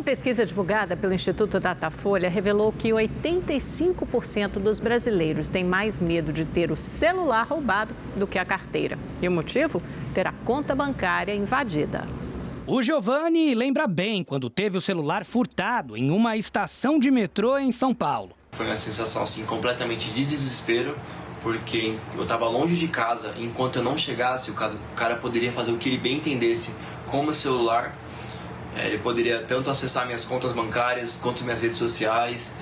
Uma pesquisa divulgada pelo Instituto Datafolha revelou que 85% dos brasileiros têm mais medo de ter o celular roubado do que a carteira. E o motivo? Ter a conta bancária invadida. O Giovanni lembra bem quando teve o celular furtado em uma estação de metrô em São Paulo. Foi uma sensação assim completamente de desespero, porque eu estava longe de casa. Enquanto eu não chegasse, o cara poderia fazer o que ele bem entendesse com o celular. Ele poderia tanto acessar minhas contas bancárias quanto minhas redes sociais,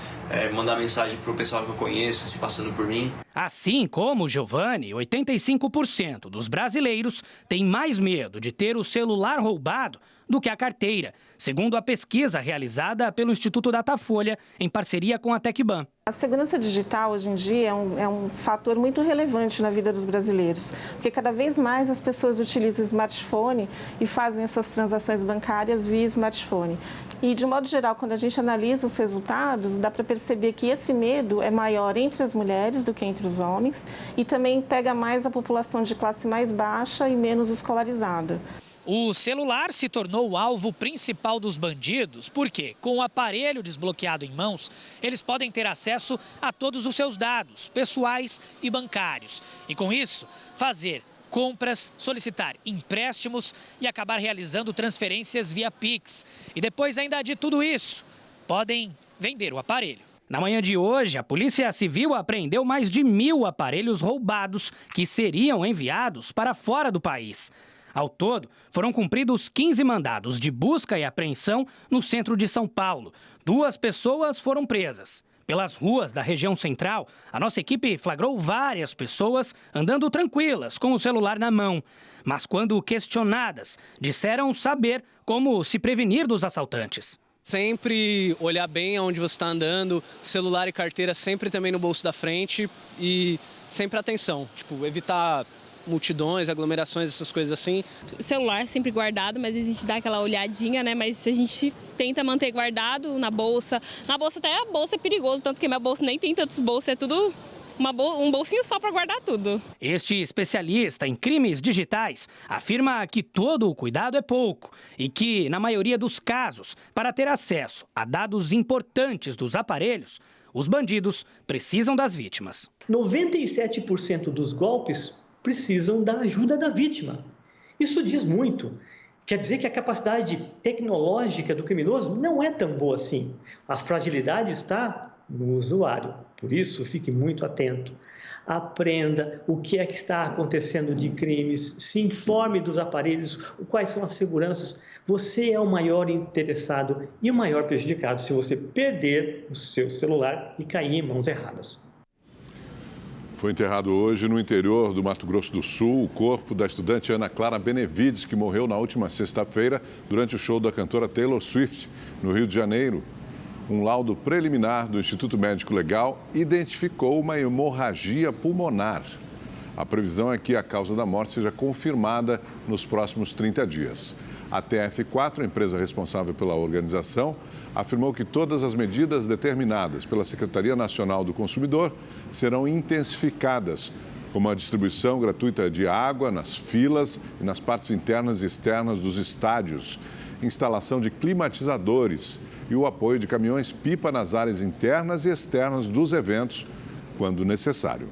mandar mensagem para o pessoal que eu conheço, se passando por mim. Assim como o Giovanni, 85% dos brasileiros têm mais medo de ter o celular roubado do que a carteira, segundo a pesquisa realizada pelo Instituto Datafolha em parceria com a Tecban. A segurança digital hoje em dia é um fator muito relevante na vida dos brasileiros, porque cada vez mais as pessoas utilizam o smartphone e fazem as suas transações bancárias via smartphone. E, de modo geral, quando a gente analisa os resultados, dá para perceber que esse medo é maior entre as mulheres do que entre os homens e também pega mais a população de classe mais baixa e menos escolarizada. O celular se tornou o alvo principal dos bandidos porque, com o aparelho desbloqueado em mãos, eles podem ter acesso a todos os seus dados pessoais e bancários. E, com isso, fazer compras, solicitar empréstimos e acabar realizando transferências via Pix. E depois ainda de tudo isso, podem vender o aparelho. Na manhã de hoje, a Polícia Civil apreendeu mais de 1.000 aparelhos roubados que seriam enviados para fora do país. Ao todo, foram cumpridos 15 mandados de busca e apreensão no centro de São Paulo. 2 pessoas foram presas. Pelas ruas da região central, a nossa equipe flagrou várias pessoas andando tranquilas com o celular na mão. Mas quando questionadas, disseram saber como se prevenir dos assaltantes. Sempre olhar bem aonde você está andando, celular e carteira sempre também no bolso da frente e sempre atenção, evitar multidões, aglomerações, essas coisas assim. O celular é sempre guardado, mas a gente dá aquela olhadinha, né? Mas a gente tenta manter guardado na bolsa. Na bolsa até a bolsa é perigoso, tanto que minha bolsa nem tem tantos bolsos, é tudo um bolsinho só para guardar tudo. Este especialista em crimes digitais afirma que todo o cuidado é pouco e que, na maioria dos casos, para ter acesso a dados importantes dos aparelhos, os bandidos precisam das vítimas. 97% dos golpes precisam da ajuda da vítima. Isso diz muito. Quer dizer que a capacidade tecnológica do criminoso não é tão boa assim. A fragilidade está no usuário. Por isso, fique muito atento. Aprenda o que é que está acontecendo de crimes, se informe dos aparelhos, quais são as seguranças. Você é o maior interessado e o maior prejudicado se você perder o seu celular e cair em mãos erradas. Foi enterrado hoje no interior do Mato Grosso do Sul o corpo da estudante Ana Clara Benevides, que morreu na última sexta-feira durante o show da cantora Taylor Swift, no Rio de Janeiro. Um laudo preliminar do Instituto Médico Legal identificou uma hemorragia pulmonar. A previsão é que a causa da morte seja confirmada nos próximos 30 dias. A TF4, a empresa responsável pela organização, afirmou que todas as medidas determinadas pela Secretaria Nacional do Consumidor serão intensificadas, como a distribuição gratuita de água nas filas e nas partes internas e externas dos estádios, instalação de climatizadores e o apoio de caminhões-pipa nas áreas internas e externas dos eventos, quando necessário.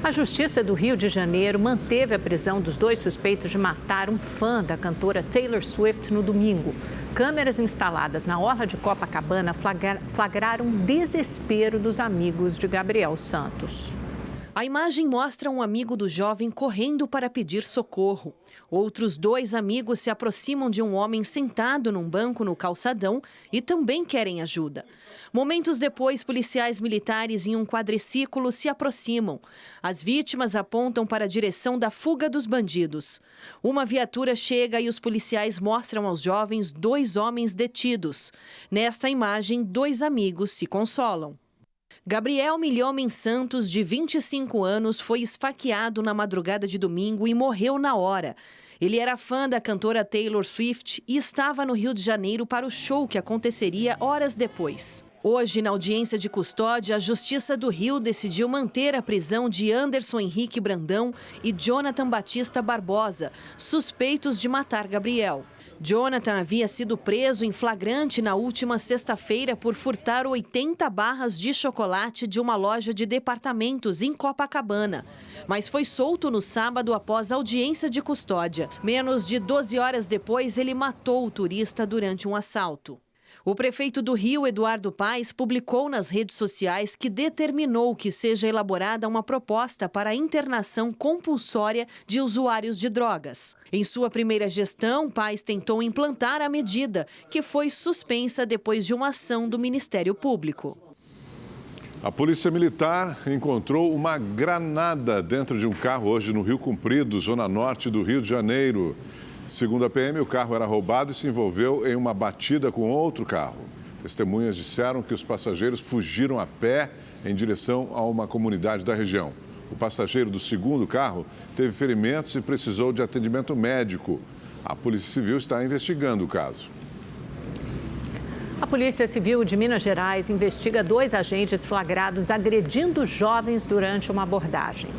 A Justiça do Rio de Janeiro manteve a prisão dos 2 suspeitos de matar um fã da cantora Taylor Swift no domingo. Câmeras instaladas na orla de Copacabana flagraram o desespero dos amigos de Gabriel Santos. A imagem mostra um amigo do jovem correndo para pedir socorro. Outros 2 amigos se aproximam de um homem sentado num banco no calçadão e também querem ajuda. Momentos depois, policiais militares em um quadriciclo se aproximam. As vítimas apontam para a direção da fuga dos bandidos. Uma viatura chega e os policiais mostram aos jovens 2 homens detidos. Nesta imagem, 2 amigos se consolam. Gabriel Milhomem Santos, de 25 anos, foi esfaqueado na madrugada de domingo e morreu na hora. Ele era fã da cantora Taylor Swift e estava no Rio de Janeiro para o show que aconteceria horas depois. Hoje, na audiência de custódia, a Justiça do Rio decidiu manter a prisão de Anderson Henrique Brandão e Jonathan Batista Barbosa, suspeitos de matar Gabriel. Jonathan havia sido preso em flagrante na última sexta-feira por furtar 80 barras de chocolate de uma loja de departamentos em Copacabana. Mas foi solto no sábado após audiência de custódia. Menos de 12 horas depois, ele matou o turista durante um assalto. O prefeito do Rio, Eduardo Paes, publicou nas redes sociais que determinou que seja elaborada uma proposta para a internação compulsória de usuários de drogas. Em sua primeira gestão, Paes tentou implantar a medida, que foi suspensa depois de uma ação do Ministério Público. A Polícia Militar encontrou uma granada dentro de um carro hoje no Rio Comprido, zona norte do Rio de Janeiro. Segundo a PM, o carro era roubado e se envolveu em uma batida com outro carro. Testemunhas disseram que os passageiros fugiram a pé em direção a uma comunidade da região. O passageiro do segundo carro teve ferimentos e precisou de atendimento médico. A Polícia Civil está investigando o caso. A Polícia Civil de Minas Gerais investiga 2 agentes flagrados agredindo jovens durante uma abordagem.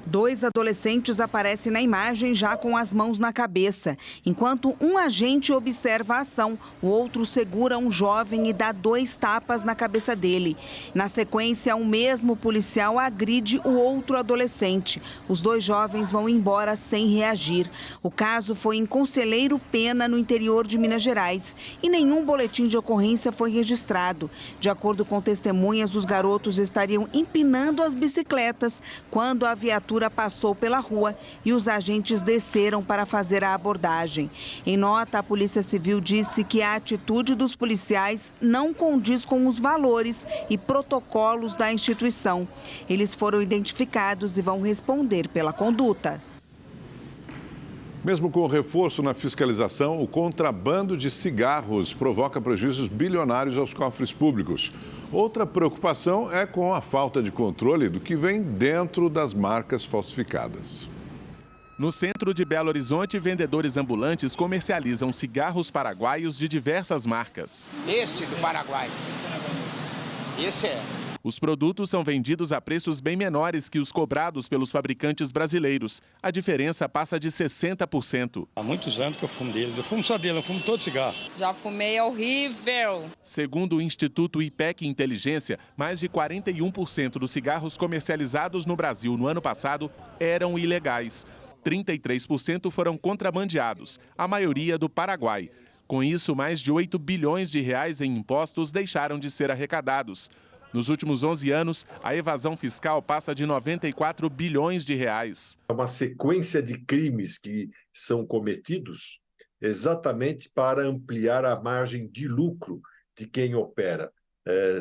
2 adolescentes aparecem na imagem já com as mãos na cabeça. Enquanto um agente observa a ação, o outro segura um jovem e dá 2 tapas na cabeça dele. Na sequência, o mesmo policial agride o outro adolescente. Os 2 jovens vão embora sem reagir. O caso foi em Conselheiro Pena, no interior de Minas Gerais, e nenhum boletim de ocorrência foi registrado. De acordo com testemunhas, os garotos estariam empinando as bicicletas quando a viatura passou pela rua e os agentes desceram para fazer a abordagem. Em nota, a Polícia Civil disse que a atitude dos policiais não condiz com os valores e protocolos da instituição. Eles foram identificados e vão responder pela conduta. Mesmo com reforço na fiscalização, o contrabando de cigarros provoca prejuízos bilionários aos cofres públicos. Outra preocupação é com a falta de controle do que vem dentro das marcas falsificadas. No centro de Belo Horizonte, vendedores ambulantes comercializam cigarros paraguaios de diversas marcas. Esse do Paraguai. Esse é. Os produtos são vendidos a preços bem menores que os cobrados pelos fabricantes brasileiros. A diferença passa de 60%. Há muitos anos que eu fumo dele. Eu fumo só dele, eu fumo todo cigarro. Já fumei, é horrível. Segundo o Instituto IPEC Inteligência, mais de 41% dos cigarros comercializados no Brasil no ano passado eram ilegais. 33% foram contrabandeados, a maioria do Paraguai. Com isso, mais de 8 bilhões de reais em impostos deixaram de ser arrecadados. Nos últimos 11 anos, a evasão fiscal passa de 94 bilhões de reais. É uma sequência de crimes que são cometidos exatamente para ampliar a margem de lucro de quem opera.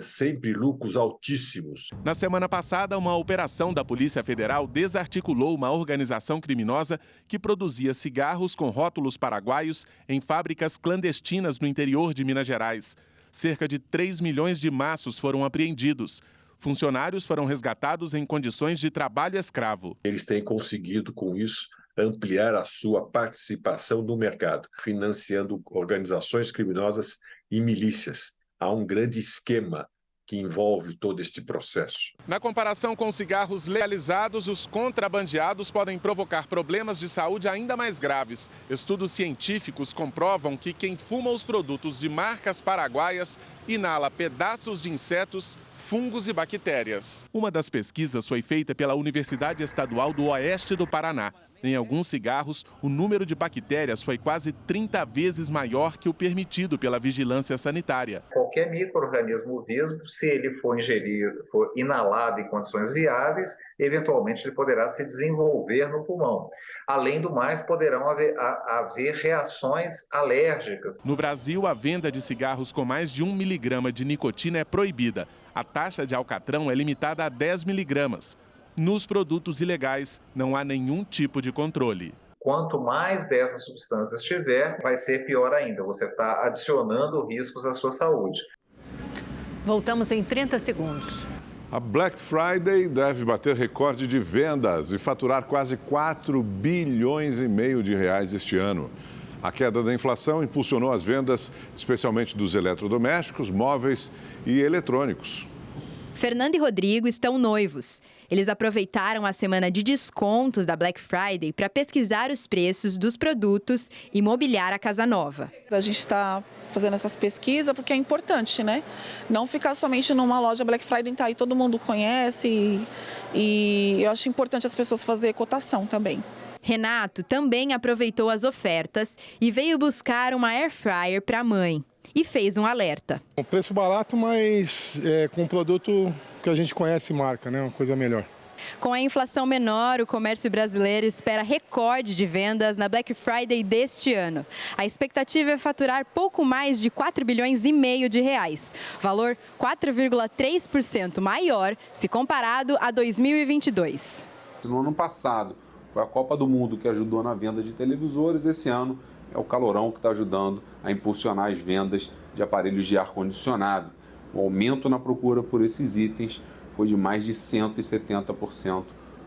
Sempre lucros altíssimos. Na semana passada, uma operação da Polícia Federal desarticulou uma organização criminosa que produzia cigarros com rótulos paraguaios em fábricas clandestinas no interior de Minas Gerais. Cerca de 3 milhões de maços foram apreendidos. Funcionários foram resgatados em condições de trabalho escravo. Eles têm conseguido, com isso, ampliar a sua participação no mercado, financiando organizações criminosas e milícias. Há um grande esquema que envolve todo este processo. Na comparação com cigarros legalizados, os contrabandeados podem provocar problemas de saúde ainda mais graves. Estudos científicos comprovam que quem fuma os produtos de marcas paraguaias inala pedaços de insetos, fungos e bactérias. Uma das pesquisas foi feita pela Universidade Estadual do Oeste do Paraná. Em alguns cigarros, o número de bactérias foi quase 30 vezes maior que o permitido pela vigilância sanitária. Qualquer micro-organismo vivo, se ele for ingerido, for inalado em condições viáveis, eventualmente ele poderá se desenvolver no pulmão. Além do mais, poderão haver reações alérgicas. No Brasil, a venda de cigarros com mais de 1 miligrama de nicotina é proibida. A taxa de alcatrão é limitada a 10 miligramas. Nos produtos ilegais, não há nenhum tipo de controle. Quanto mais dessas substâncias tiver, vai ser pior ainda. Você está adicionando riscos à sua saúde. Voltamos em 30 segundos. A Black Friday deve bater recorde de vendas e faturar quase 4 bilhões e meio de reais este ano. A queda da inflação impulsionou as vendas, especialmente dos eletrodomésticos, móveis e eletrônicos. Fernanda e Rodrigo estão noivos. Eles aproveitaram a semana de descontos da Black Friday para pesquisar os preços dos produtos e mobiliar a casa nova. A gente está fazendo essas pesquisas porque é importante, né? Não ficar somente numa loja Black Friday, tá aí, todo mundo conhece e eu acho importante as pessoas fazerem cotação também. Renato também aproveitou as ofertas e veio buscar uma air fryer para a mãe. E fez um alerta. Um preço barato, mas com um produto que a gente conhece marca, né? Uma coisa melhor. Com a inflação menor, o comércio brasileiro espera recorde de vendas na Black Friday deste ano. A expectativa é faturar pouco mais de 4,5 bilhões de reais, valor 4,3% maior se comparado a 2022. No ano passado, foi a Copa do Mundo que ajudou na venda de televisores. Esse ano é o calorão que está ajudando a impulsionar as vendas de aparelhos de ar-condicionado. O aumento na procura por esses itens foi de mais de 170%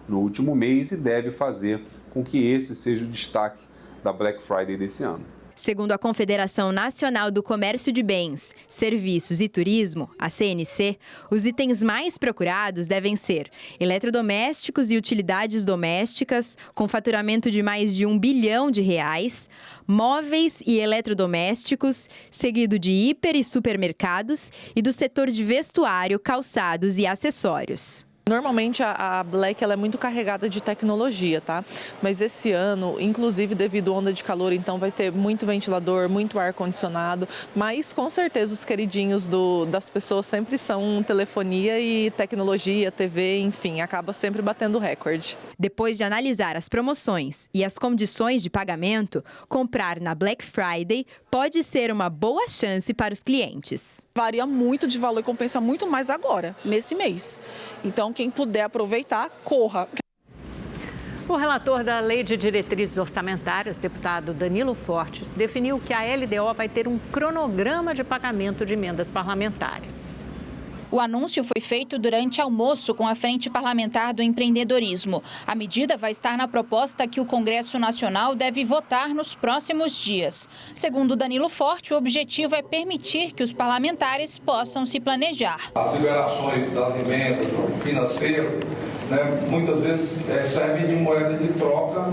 no último mês e deve fazer com que esse seja o destaque da Black Friday desse ano. Segundo a Confederação Nacional do Comércio de Bens, Serviços e Turismo, a CNC, os itens mais procurados devem ser eletrodomésticos e utilidades domésticas, com faturamento de mais de 1 bilhão de reais, móveis e eletrodomésticos, seguido de hiper e supermercados e do setor de vestuário, calçados e acessórios. Normalmente a Black ela é muito carregada de tecnologia, tá? Mas esse ano, inclusive devido à onda de calor, então vai ter muito ventilador, muito ar-condicionado, mas com certeza os queridinhos das pessoas sempre são telefonia e tecnologia, TV, enfim, acaba sempre batendo recorde. Depois de analisar as promoções e as condições de pagamento, comprar na Black Friday pode ser uma boa chance para os clientes. Varia muito de valor e compensa muito mais agora, nesse mês. Então, quem puder aproveitar, corra. O relator da Lei de Diretrizes Orçamentárias, deputado Danilo Forte, definiu que a LDO vai ter um cronograma de pagamento de emendas parlamentares. O anúncio foi feito durante almoço com a Frente Parlamentar do Empreendedorismo. A medida vai estar na proposta que o Congresso Nacional deve votar nos próximos dias. Segundo Danilo Forte, o objetivo é permitir que os parlamentares possam se planejar. As liberações das emendas do financeiro, muitas vezes servem de moeda de troca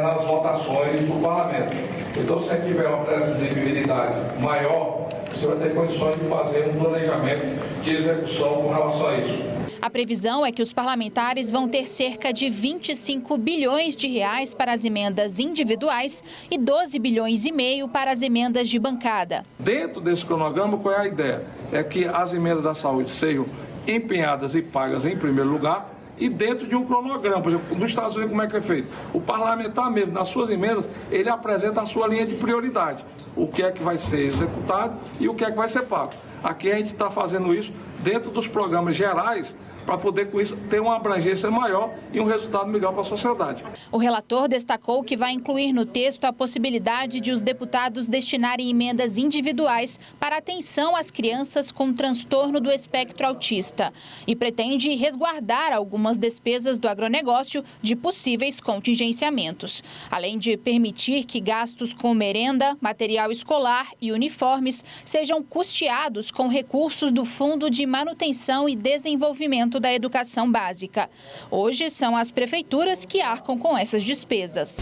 nas votações do parlamento. Então, se tiver uma previsibilidade maior, você vai ter condições de fazer um planejamento de execução com relação a isso. A previsão é que os parlamentares vão ter cerca de 25 bilhões de reais para as emendas individuais e 12 bilhões e meio para as emendas de bancada. Dentro desse cronograma, qual é a ideia? É que as emendas da saúde sejam empenhadas e pagas em primeiro lugar e dentro de um cronograma. Por exemplo, nos Estados Unidos, como é que é feito? O parlamentar mesmo, nas suas emendas, ele apresenta a sua linha de prioridade. O que é que vai ser executado e o que é que vai ser pago. Aqui a gente está fazendo isso dentro dos programas gerais para poder, com isso, ter uma abrangência maior e um resultado melhor para a sociedade. O relator destacou que vai incluir no texto a possibilidade de os deputados destinarem emendas individuais para atenção às crianças com transtorno do espectro autista e pretende resguardar algumas despesas do agronegócio de possíveis contingenciamentos, além de permitir que gastos com merenda, material escolar e uniformes sejam custeados com recursos do Fundo de Manutenção e Desenvolvimento da Educação Básica. Hoje são as prefeituras que arcam com essas despesas.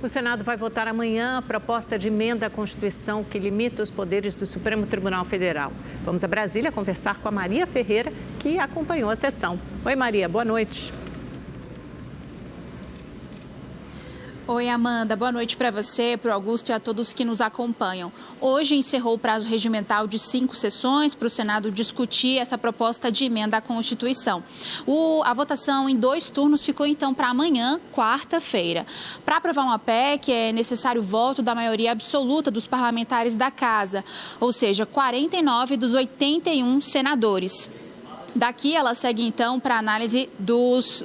O Senado vai votar amanhã a proposta de emenda à Constituição que limita os poderes do Supremo Tribunal Federal. Vamos a Brasília conversar com a Maria Ferreira, que acompanhou a sessão. Oi, Maria, boa noite. Oi, Amanda. Boa noite para você, para o Augusto e a todos que nos acompanham. Hoje encerrou o prazo regimental de 5 sessões para o Senado discutir essa proposta de emenda à Constituição. A votação em 2 turnos ficou, então, para amanhã, quarta-feira. Para aprovar uma PEC, é necessário o voto da maioria absoluta dos parlamentares da Casa, ou seja, 49 dos 81 senadores. Daqui, ela segue, então, para análise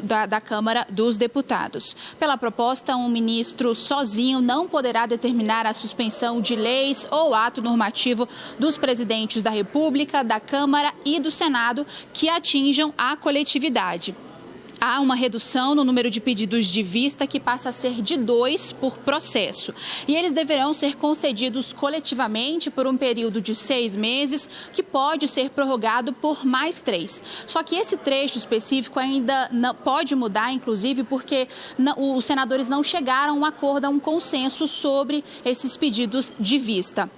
da Câmara dos Deputados. Pela proposta, um ministro sozinho não poderá determinar a suspensão de leis ou ato normativo dos presidentes da República, da Câmara e do Senado que atinjam a coletividade. há uma redução no número de pedidos de vista, que passa a ser de 2 por processo. E eles deverão ser concedidos coletivamente por um período de 6 meses, que pode ser prorrogado por mais 3. Só que esse trecho específico ainda não pode mudar, inclusive, porque os senadores não chegaram a um acordo, a um consenso sobre esses pedidos de vista.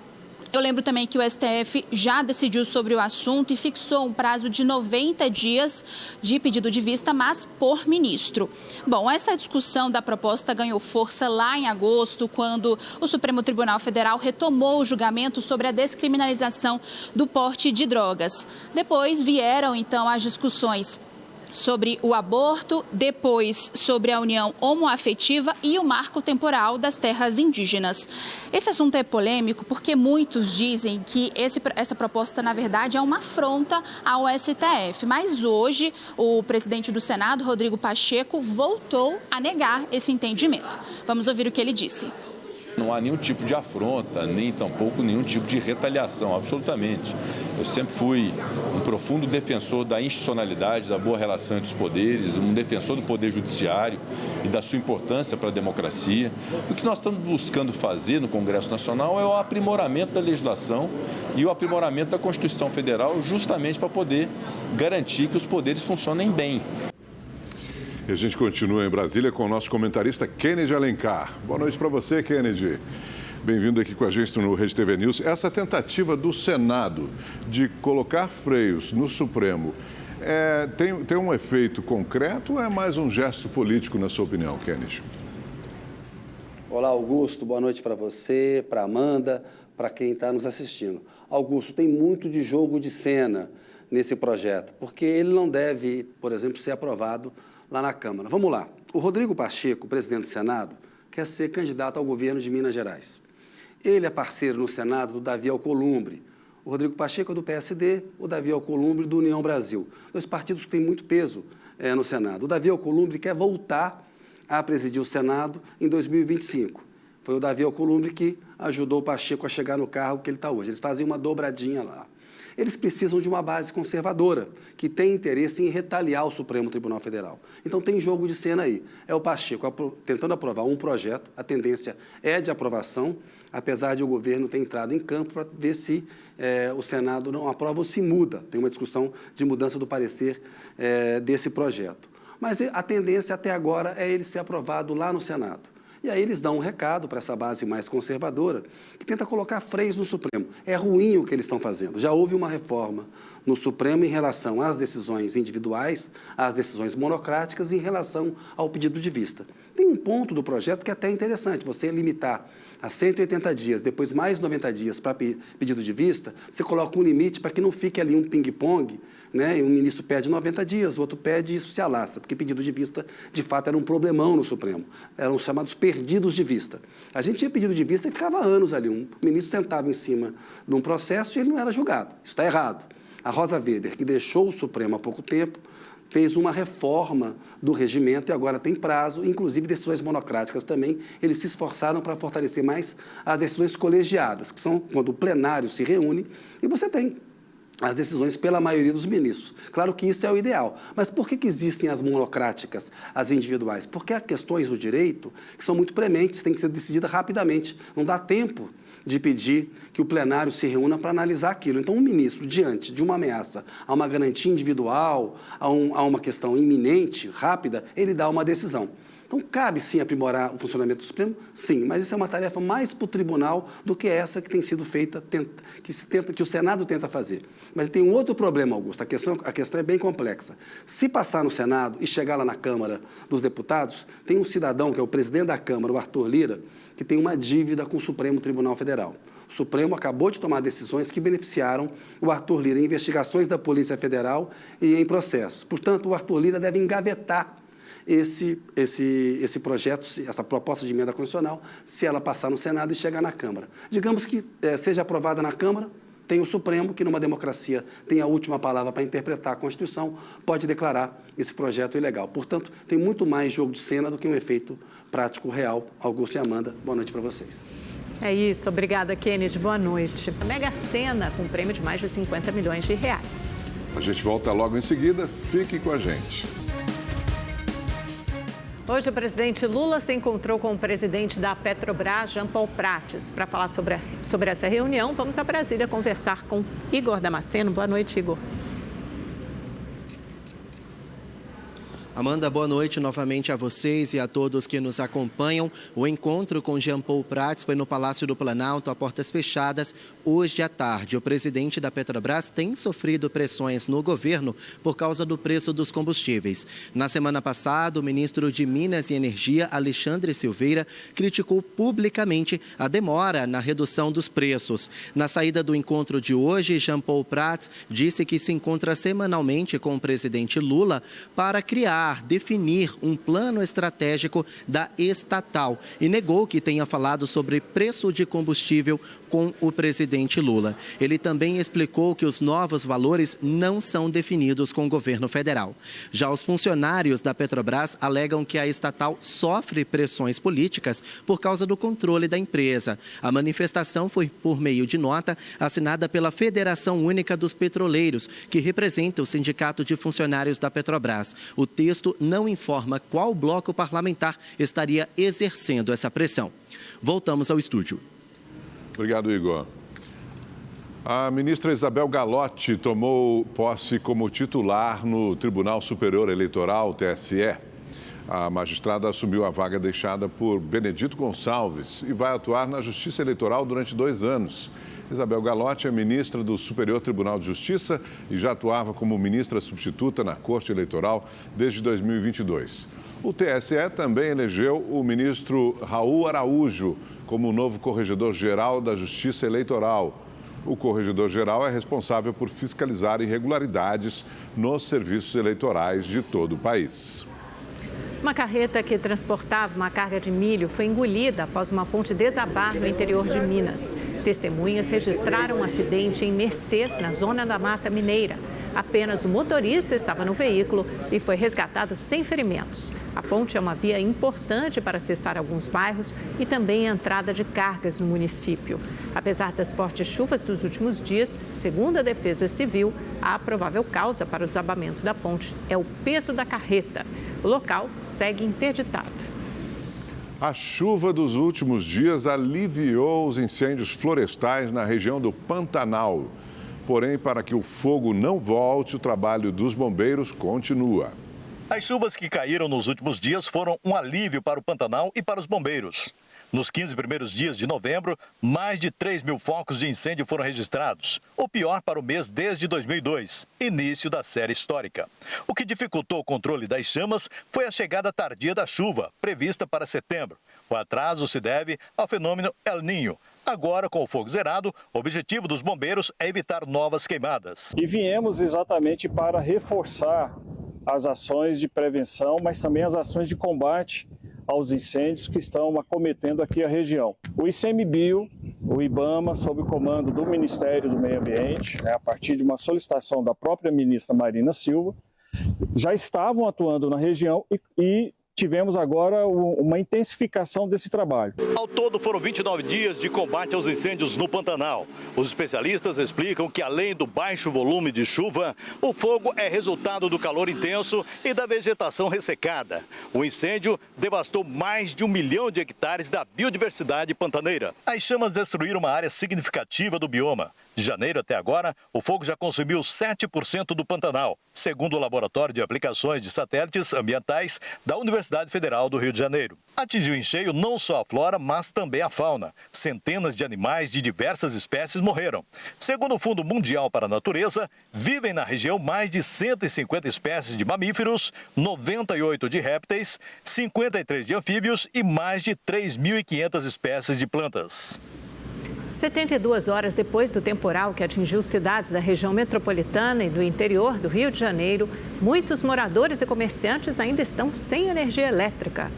Eu lembro também que o STF já decidiu sobre o assunto e fixou um prazo de 90 dias de pedido de vista, mas por ministro. Bom, essa discussão da proposta ganhou força lá em agosto, quando o Supremo Tribunal Federal retomou o julgamento sobre a descriminalização do porte de drogas. Depois vieram, então, as discussões sobre o aborto, depois sobre a união homoafetiva e o marco temporal das terras indígenas. Esse assunto é polêmico porque muitos dizem que essa proposta, na verdade, é uma afronta ao STF. Mas hoje, o presidente do Senado, Rodrigo Pacheco, voltou a negar esse entendimento. Vamos ouvir o que ele disse. Não há nenhum tipo de afronta, nem tampouco nenhum tipo de retaliação, absolutamente. Eu sempre fui um profundo defensor da institucionalidade, da boa relação entre os poderes, um defensor do poder judiciário e da sua importância para a democracia. O que nós estamos buscando fazer no Congresso Nacional é o aprimoramento da legislação e o aprimoramento da Constituição Federal, justamente para poder garantir que os poderes funcionem bem. E a gente continua em Brasília com o nosso comentarista Kennedy Alencar. Boa noite para você, Kennedy. Bem-vindo aqui com a gente no Rede TV News. Essa tentativa do Senado de colocar freios no Supremo tem um efeito concreto ou é mais um gesto político, na sua opinião, Kennedy? Olá, Augusto. Boa noite para você, para Amanda, para quem está nos assistindo. Augusto, tem muito de jogo de cena nesse projeto, porque ele não deve, por exemplo, ser aprovado lá na Câmara. Vamos lá. O Rodrigo Pacheco, presidente do Senado, quer ser candidato ao governo de Minas Gerais. Ele é parceiro no Senado do Davi Alcolumbre. O Rodrigo Pacheco é do PSD, o Davi Alcolumbre do União Brasil. 2 partidos que têm muito peso no Senado. O Davi Alcolumbre quer voltar a presidir o Senado em 2025. Foi o Davi Alcolumbre que ajudou o Pacheco a chegar no cargo que ele está hoje. Eles fazem uma dobradinha lá. Eles precisam de uma base conservadora, que tem interesse em retaliar o Supremo Tribunal Federal. Então tem jogo de cena aí. É o Pacheco tentando aprovar um projeto, a tendência é de aprovação, apesar de o governo ter entrado em campo para ver se o Senado não aprova ou se muda. Tem uma discussão de mudança do parecer desse projeto. Mas a tendência até agora é ele ser aprovado lá no Senado. E aí eles dão um recado para essa base mais conservadora, que tenta colocar freios no Supremo. É ruim o que eles estão fazendo. Já houve uma reforma no Supremo em relação às decisões individuais, às decisões monocráticas e em relação ao pedido de vista. Tem um ponto do projeto que é até interessante, você limitar a 180 dias, depois mais 90 dias para pedido de vista, você coloca um limite para que não fique ali um ping-pong, né? E um ministro pede 90 dias, o outro pede e isso se alastra, porque pedido de vista, de fato, era um problemão no Supremo. Eram chamados perdidos de vista. A gente tinha pedido de vista e ficava anos ali. Um ministro sentava em cima de um processo e ele não era julgado. Isso está errado. A Rosa Weber, que deixou o Supremo há pouco tempo, fez uma reforma do regimento e agora tem prazo, inclusive decisões monocráticas também. Eles se esforçaram para fortalecer mais as decisões colegiadas, que são quando o plenário se reúne e você tem as decisões pela maioria dos ministros. Claro que isso é o ideal. Mas por que existem as monocráticas, as individuais? Porque há questões do direito que são muito prementes, têm que ser decididas rapidamente. Não dá tempo de pedir que o plenário se reúna para analisar aquilo. Então, um ministro, diante de uma ameaça a uma garantia individual, a uma questão iminente, rápida, ele dá uma decisão. Então, cabe sim aprimorar o funcionamento do Supremo? Sim, mas isso é uma tarefa mais para o tribunal do que essa que tem sido feita, que o Senado tenta fazer. Mas tem um outro problema, Augusto, a questão é bem complexa. Se passar no Senado e chegar lá na Câmara dos Deputados, tem um cidadão, que é o presidente da Câmara, o Arthur Lira, que tem uma dívida com o Supremo Tribunal Federal. O Supremo acabou de tomar decisões que beneficiaram o Arthur Lira em investigações da Polícia Federal e em processos. Portanto, o Arthur Lira deve engavetar esse projeto, essa proposta de emenda constitucional, se ela passar no Senado e chegar na Câmara. Digamos que seja aprovada na Câmara, tem o Supremo, que numa democracia tem a última palavra para interpretar a Constituição, pode declarar esse projeto ilegal. Portanto, tem muito mais jogo de cena do que um efeito prático real. Augusto e Amanda, boa noite para vocês. É isso, obrigada, Kennedy, boa noite. A Mega Sena com um prêmio de mais de 50 milhões de reais. A gente volta logo em seguida, fique com a gente. Hoje, o presidente Lula se encontrou com o presidente da Petrobras, Jean Paul Prates. Para falar sobre essa reunião, vamos a Brasília conversar com Igor Damasceno. Boa noite, Igor. Amanda, boa noite novamente a vocês e a todos que nos acompanham. O encontro com Jean Paul Prates foi no Palácio do Planalto, a portas fechadas, hoje à tarde. O presidente da Petrobras tem sofrido pressões no governo por causa do preço dos combustíveis. Na semana passada, o ministro de Minas e Energia, Alexandre Silveira, criticou publicamente a demora na redução dos preços. Na saída do encontro de hoje, Jean Paul Prates disse que se encontra semanalmente com o presidente Lula para definir um plano estratégico da estatal e negou que tenha falado sobre preço de combustível com o presidente Lula. Ele também explicou que os novos valores não são definidos com o governo federal. Já os funcionários da Petrobras alegam que a estatal sofre pressões políticas por causa do controle da empresa. A manifestação foi por meio de nota assinada pela Federação Única dos Petroleiros, que representa o Sindicato de Funcionários da Petrobras. O texto não informa qual bloco parlamentar estaria exercendo essa pressão. Voltamos ao estúdio. Obrigado, Igor. A ministra Isabel Galotti tomou posse como titular no Tribunal Superior Eleitoral, TSE. A magistrada assumiu a vaga deixada por Benedito Gonçalves e vai atuar na Justiça Eleitoral durante 2 anos. Isabel Galotti é ministra do Superior Tribunal de Justiça e já atuava como ministra substituta na Corte Eleitoral desde 2022. O TSE também elegeu o ministro Raul Araújo como novo corregedor-geral da Justiça Eleitoral. O corregedor-geral é responsável por fiscalizar irregularidades nos serviços eleitorais de todo o país. Uma carreta que transportava uma carga de milho foi engolida após uma ponte desabar no interior de Minas. Testemunhas registraram um acidente em Mercês, na zona da Mata Mineira. Apenas o motorista estava no veículo e foi resgatado sem ferimentos. A ponte é uma via importante para acessar alguns bairros e também a entrada de cargas no município. Apesar das fortes chuvas dos últimos dias, segundo a Defesa Civil, a provável causa para o desabamento da ponte é o peso da carreta. O local segue interditado. A chuva dos últimos dias aliviou os incêndios florestais na região do Pantanal. Porém, para que o fogo não volte, o trabalho dos bombeiros continua. As chuvas que caíram nos últimos dias foram um alívio para o Pantanal e para os bombeiros. Nos 15 primeiros dias de novembro, mais de 3.000 focos de incêndio foram registrados, o pior para o mês desde 2002, início da série histórica. O que dificultou o controle das chamas foi a chegada tardia da chuva, prevista para setembro. O atraso se deve ao fenômeno El Niño. Agora, com o fogo zerado, o objetivo dos bombeiros é evitar novas queimadas. E viemos exatamente para reforçar as ações de prevenção, mas também as ações de combate aos incêndios que estão acometendo aqui a região. O ICMBio, o IBAMA, sob o comando do Ministério do Meio Ambiente, a partir de uma solicitação da própria ministra Marina Silva, já estavam atuando na região e tivemos agora uma intensificação desse trabalho. Ao todo, foram 29 dias de combate aos incêndios no Pantanal. Os especialistas explicam que, além do baixo volume de chuva, o fogo é resultado do calor intenso e da vegetação ressecada. O incêndio devastou mais de 1 milhão de hectares da biodiversidade pantaneira. As chamas destruíram uma área significativa do bioma. De janeiro até agora, o fogo já consumiu 7% do Pantanal, segundo o Laboratório de Aplicações de Satélites Ambientais da Universidade Federal do Rio de Janeiro. Atingiu em cheio não só a flora, mas também a fauna. Centenas de animais de diversas espécies morreram. Segundo o Fundo Mundial para a Natureza, vivem na região mais de 150 espécies de mamíferos, 98 de répteis, 53 de anfíbios e mais de 3.500 espécies de plantas. 72 horas depois do temporal que atingiu cidades da região metropolitana e do interior do Rio de Janeiro, muitos moradores e comerciantes ainda estão sem energia elétrica.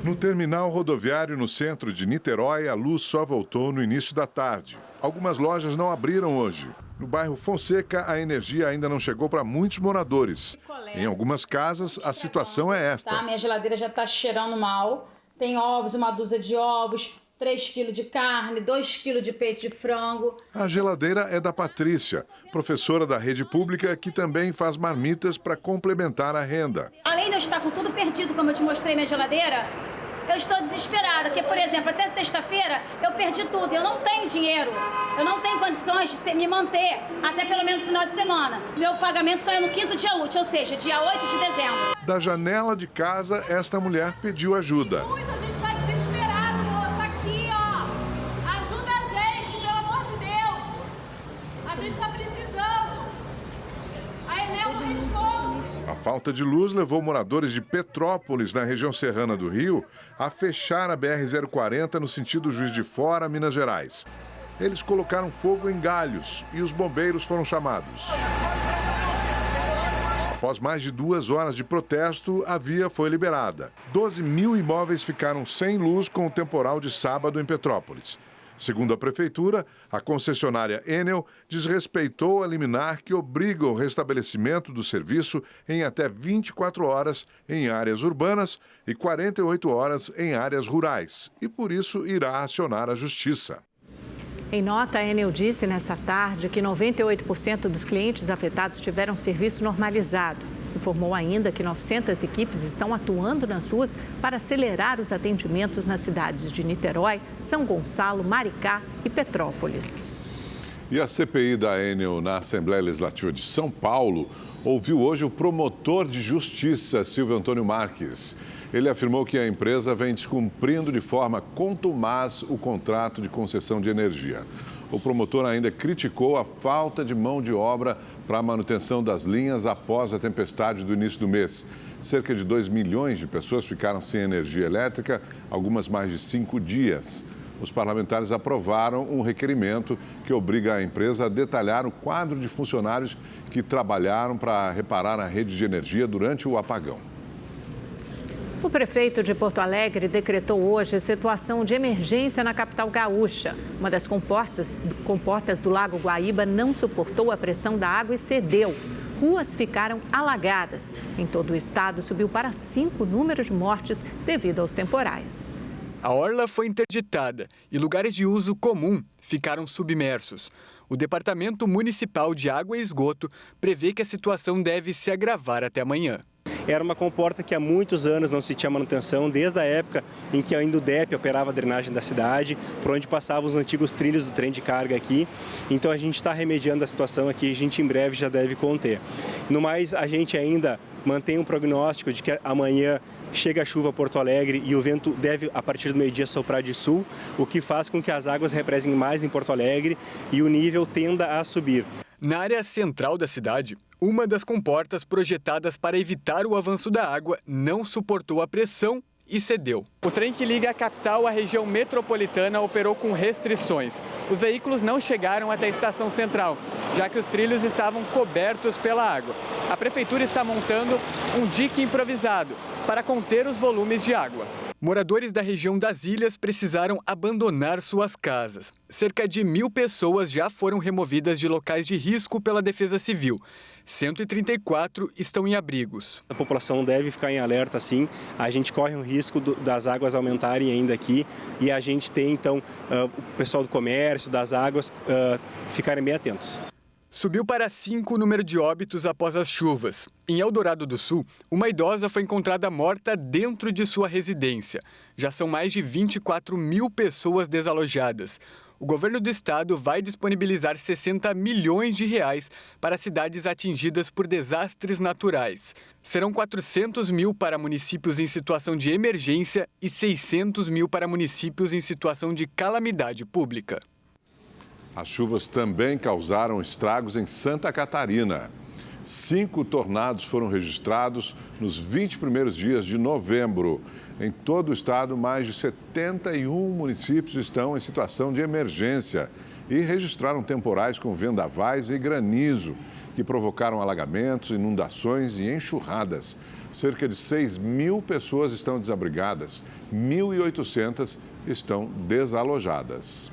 No terminal rodoviário no centro de Niterói, a luz só voltou no início da tarde. Algumas lojas não abriram hoje. No bairro Fonseca, a energia ainda não chegou para muitos moradores. Em algumas casas, a situação é esta. Minha geladeira já está cheirando mal. Tem ovos, uma dúzia de ovos, 3 quilos de carne, 2 quilos de peito de frango. A geladeira é da Patrícia, professora da rede pública que também faz marmitas para complementar a renda. Além de eu estar com tudo perdido, como eu te mostrei minha geladeira, eu estou desesperada, porque, por exemplo, até sexta-feira eu perdi tudo, eu não tenho dinheiro, eu não tenho condições de me manter até pelo menos o final de semana. Meu pagamento só é no 5º dia útil, ou seja, dia 8 de dezembro. Da janela de casa, esta mulher pediu ajuda. A gente está desesperado, moça, aqui, ó. Ajuda a gente, pelo amor de Deus. A gente está precisando. A Enel não responde. A falta de luz levou moradores de Petrópolis, na região serrana do Rio, a fechar a BR-040 no sentido Juiz de Fora, Minas Gerais. Eles colocaram fogo em galhos e os bombeiros foram chamados. Após mais de 2 horas de protesto, a via foi liberada. 12 mil imóveis ficaram sem luz com o temporal de sábado em Petrópolis. Segundo a prefeitura, a concessionária Enel desrespeitou a liminar que obriga o restabelecimento do serviço em até 24 horas em áreas urbanas e 48 horas em áreas rurais, e por isso irá acionar a justiça. Em nota, a Enel disse nesta tarde que 98% dos clientes afetados tiveram serviço normalizado. Informou ainda que 900 equipes estão atuando nas ruas para acelerar os atendimentos nas cidades de Niterói, São Gonçalo, Maricá e Petrópolis. E a CPI da Enel na Assembleia Legislativa de São Paulo ouviu hoje o promotor de justiça, Silvio Antônio Marques. Ele afirmou que a empresa vem descumprindo de forma contumaz o contrato de concessão de energia. O promotor ainda criticou a falta de mão de obra para a manutenção das linhas após a tempestade do início do mês. Cerca de 2 milhões de pessoas ficaram sem energia elétrica, algumas mais de 5 dias. Os parlamentares aprovaram um requerimento que obriga a empresa a detalhar o quadro de funcionários que trabalharam para reparar a rede de energia durante o apagão. O prefeito de Porto Alegre decretou hoje situação de emergência na capital gaúcha. Uma das comportas do Lago Guaíba não suportou a pressão da água e cedeu. Ruas ficaram alagadas. Em todo o estado, subiu para 5 o número de mortes devido aos temporais. A orla foi interditada e lugares de uso comum ficaram submersos. O Departamento Municipal de Água e Esgoto prevê que a situação deve se agravar até amanhã. Era uma comporta que há muitos anos não se tinha manutenção, desde a época em que ainda o DEP operava a drenagem da cidade, por onde passavam os antigos trilhos do trem de carga aqui. Então a gente está remediando a situação aqui e a gente em breve já deve conter. No mais, a gente ainda mantém um prognóstico de que amanhã chega a chuva a Porto Alegre e o vento deve, a partir do meio-dia, soprar de sul, o que faz com que as águas represem mais em Porto Alegre e o nível tenda a subir. Na área central da cidade, uma das comportas projetadas para evitar o avanço da água não suportou a pressão e cedeu. O trem que liga a capital à região metropolitana operou com restrições. Os veículos não chegaram até a estação central, já que os trilhos estavam cobertos pela água. A prefeitura está montando um dique improvisado para conter os volumes de água. Moradores da região das ilhas precisaram abandonar suas casas. Cerca de 1.000 pessoas já foram removidas de locais de risco pela Defesa Civil. 134 estão em abrigos. A população deve ficar em alerta, sim. A gente corre um risco das águas aumentarem ainda aqui e a gente tem, então, o pessoal do comércio, das águas, ficarem bem atentos. Subiu para 5 o número de óbitos após as chuvas. Em Eldorado do Sul, uma idosa foi encontrada morta dentro de sua residência. Já são mais de 24 mil pessoas desalojadas. O governo do estado vai disponibilizar 60 milhões de reais para cidades atingidas por desastres naturais. Serão 400 mil para municípios em situação de emergência e 600 mil para municípios em situação de calamidade pública. As chuvas também causaram estragos em Santa Catarina. 5 tornados foram registrados nos 20 primeiros dias de novembro. Em todo o estado, mais de 71 municípios estão em situação de emergência e registraram temporais com vendavais e granizo, que provocaram alagamentos, inundações e enxurradas. Cerca de 6.000 pessoas estão desabrigadas, 1.800 estão desalojadas.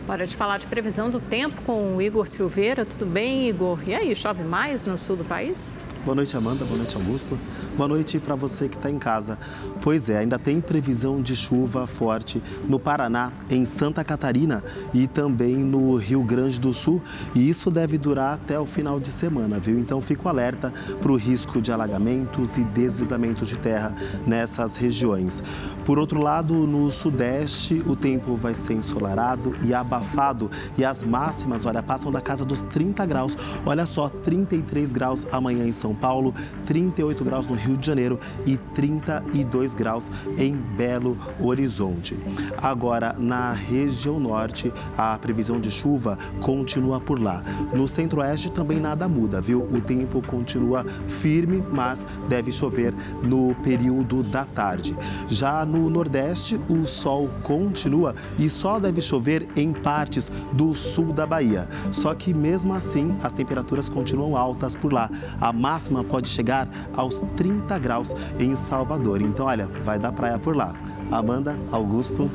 Hora de falar de previsão do tempo com o Igor Silveira. Tudo bem, Igor? E aí, chove mais no sul do país? Boa noite, Amanda. Boa noite, Augusto. Boa noite para você que está em casa. Pois é, ainda tem previsão de chuva forte no Paraná, em Santa Catarina e também no Rio Grande do Sul. E isso deve durar até o final de semana, viu? Então, fico alerta para o risco de alagamentos e deslizamentos de terra nessas regiões. Por outro lado, no Sudeste, o tempo vai ser ensolarado e abafado. E as máximas, olha, passam da casa dos 30 graus. Olha só, 33 graus amanhã em São Paulo, 38 graus no Rio de Janeiro e 32 graus em Belo Horizonte. Agora, na região norte, a previsão de chuva continua por lá. No centro-oeste também nada muda, viu? O tempo continua firme, mas deve chover no período da tarde. Já no nordeste, o sol continua e só deve chover em partes do sul da Bahia. Só que mesmo assim, as temperaturas continuam altas por lá. A máxima pode chegar aos 30 graus em Salvador. Então, olha, vai dar praia por lá. Amanda, Augusto.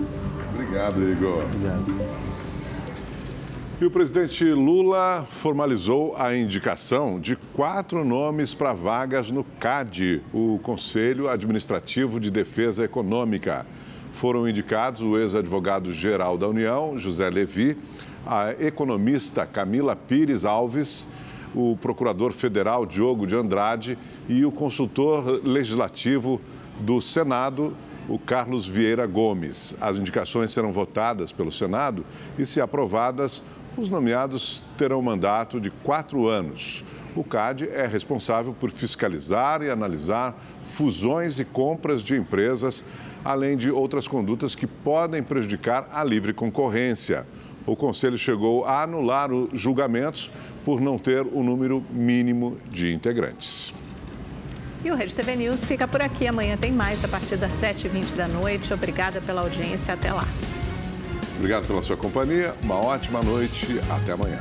Obrigado, Igor. Obrigado. E o presidente Lula formalizou a indicação de 4 nomes para vagas no CAD, o Conselho Administrativo de Defesa Econômica. Foram indicados o ex-advogado-geral da União, José Levi, a economista Camila Pires Alves, o procurador federal Diogo de Andrade e o consultor legislativo do Senado, o Carlos Vieira Gomes. As indicações serão votadas pelo Senado e, se aprovadas, os nomeados terão mandato de 4 anos. O CAD é responsável por fiscalizar e analisar fusões e compras de empresas, além de outras condutas que podem prejudicar a livre concorrência. O Conselho chegou a anular os julgamentos por não ter o número mínimo de integrantes. E o Rede TV News fica por aqui. Amanhã tem mais a partir das 7h20 da noite. Obrigada pela audiência. Até lá. Obrigado pela sua companhia. Uma ótima noite. Até amanhã.